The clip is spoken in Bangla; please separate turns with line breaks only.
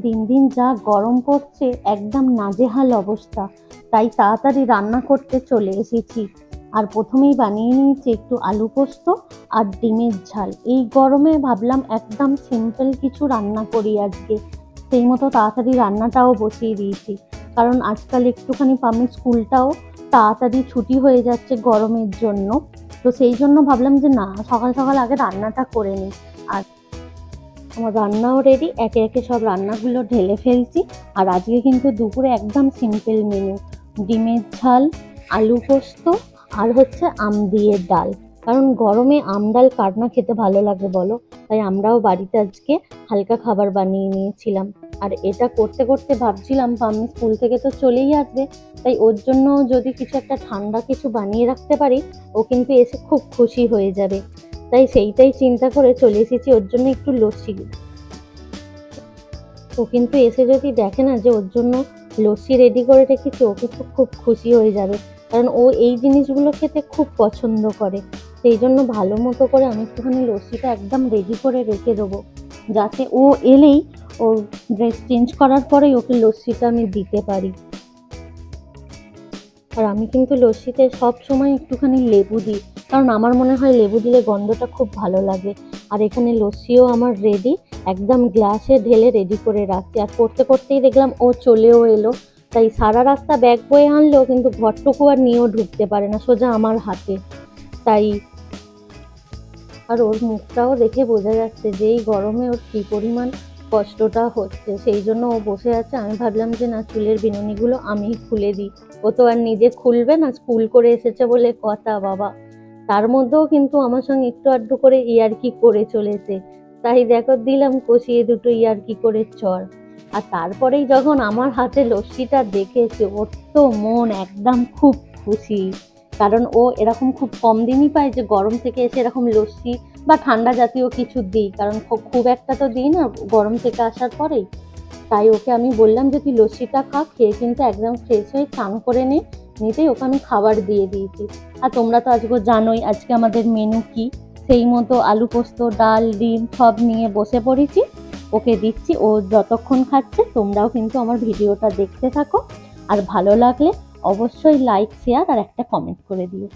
দিন দিন যা গরম পড়ছে, একদম নাজেহাল অবস্থা। তাই তাড়াতাড়ি রান্না করতে চলে এসেছি। আর প্রথমেই বানিয়ে নিয়েছি একটু আলু পোস্ত আর ডিমের ঝাল। এই গরমে ভাবলাম একদম সিম্পল কিছু রান্না করি আজকে। সেই মতো তাড়াতাড়ি রান্নাটাও বসিয়ে দিয়েছি, কারণ আজকাল একটুখানি পামির স্কুলটাও তাড়াতাড়ি ছুটি হয়ে যাচ্ছে গরমের জন্য। তো সেই জন্য ভাবলাম যে না, সকাল সকাল আগে রান্নাটা করে নিই। আর আমার রান্নাও রেডি, একে একে সব রান্নাগুলো ঢেলে ফেলছি। আর আজকে কিন্তু দুপুরে একদম সিম্পল মেনু, ডিমের ঝাল, আলু পোস্ত আর হচ্ছে আম দিয়ে ডাল। কারণ গরমে আম ডাল কার না খেতে ভালো লাগে বলো? তাই আমরাও বাড়িতে আজকে হালকা খাবার বানিয়ে নিয়েছিলাম। আর এটা করতে করতে ভাবছিলাম পাম্মি স্কুল থেকে তো চলেই আসবে, তাই ওর জন্য যদি কিছু একটা ঠান্ডা কিছু বানিয়ে রাখতে পারি, ও কিন্তু এসে খুব খুশি হয়ে যাবে। তাই সেইটাই চিন্তা করে চলে এসেছি ওর জন্য একটু লস্যি। ও কিন্তু এসে যদি দেখে না যে ওর জন্য লস্যি রেডি করে রেখেছি, ও কিন্তু খুব খুশি হয়ে যাবে, কারণ ও এই জিনিসগুলো খেতে খুব পছন্দ করে। সেই জন্য ভালো মতো করে আমি একটুখানি লস্যিটা একদম রেডি করে রেখে দেবো, যাতে ও এলেই ওর ড্রেস চেঞ্জ করার পরেই ওকে লস্যিটা আমি দিতে পারি। আর আমি কিন্তু লস্যিতে সব সময় একটুখানি লেবু দিই, কারণ আমার মনে হয় লেবু দিলে গন্ধটা খুব ভালো লাগে। আর এখানে লস্যিও আমার রেডি, একদম গ্লাসে ঢেলে রেডি করে রাখছি। আর করতে করতেই দেখলাম ও চলেও এলো। তাই সারা রাস্তা ব্যাগ বয়ে আনলেও কিন্তু ঘরটুকু আর নিয়েও ঢুকতে পারে না, সোজা আমার হাতে। তাই আর ওর মুখটাও দেখে বোঝা যাচ্ছে যে এই গরমে ওর কী পরিমাণ কষ্টটা হচ্ছে। সেই জন্য ও বসে আছে। আমি ভাবলাম যে না, চুলের বিনুনিগুলো আমি খুলে দিই। ও তো আর নিজে খুলবে না, স্কুল করে এসেছে বলে কথা বাবা। তার মধ্যেও কিন্তু আমার সঙ্গে একটু আধটু করে ইয়ার্কি করে চলেছে। তাই দেখো দিলাম কষিয়ে দুটো ইয়ার্কি করে চড়। আর তারপরেই যখন আমার হাতে লস্যিটা দেখেছে, ওর তো মন একদম খুব খুশি। কারণ ও এরকম খুব কম দিনই পায় যে গরম থেকে এসে এরকম লস্যি বা ঠান্ডা জাতীয় কিছু দিই, কারণ খুব একটা তো দিই না গরম থেকে আসার পরেই। তাই ওকে আমি বললাম যে তুই লস্যিটা খা, খেয়ে কিন্তু একদম ফ্রেশ হয়ে চান করে নিতেই ওকে আমি খাবার দিয়ে দিয়েছি। আর তোমরা তো আজকে জানোই আজকে আমাদের মেনু কি। সেই মতো আলু পোস্ত, ডাল, ডিম সব নিয়ে বসে পড়েছি, ওকে দিচ্ছি। ও যতক্ষণ খাচ্ছে তোমরাও কিন্তু আমার ভিডিওটা দেখতে থাকো। আর ভালো লাগলে অবশ্যই লাইক, শেয়ার আর একটা কমেন্ট করে দিও।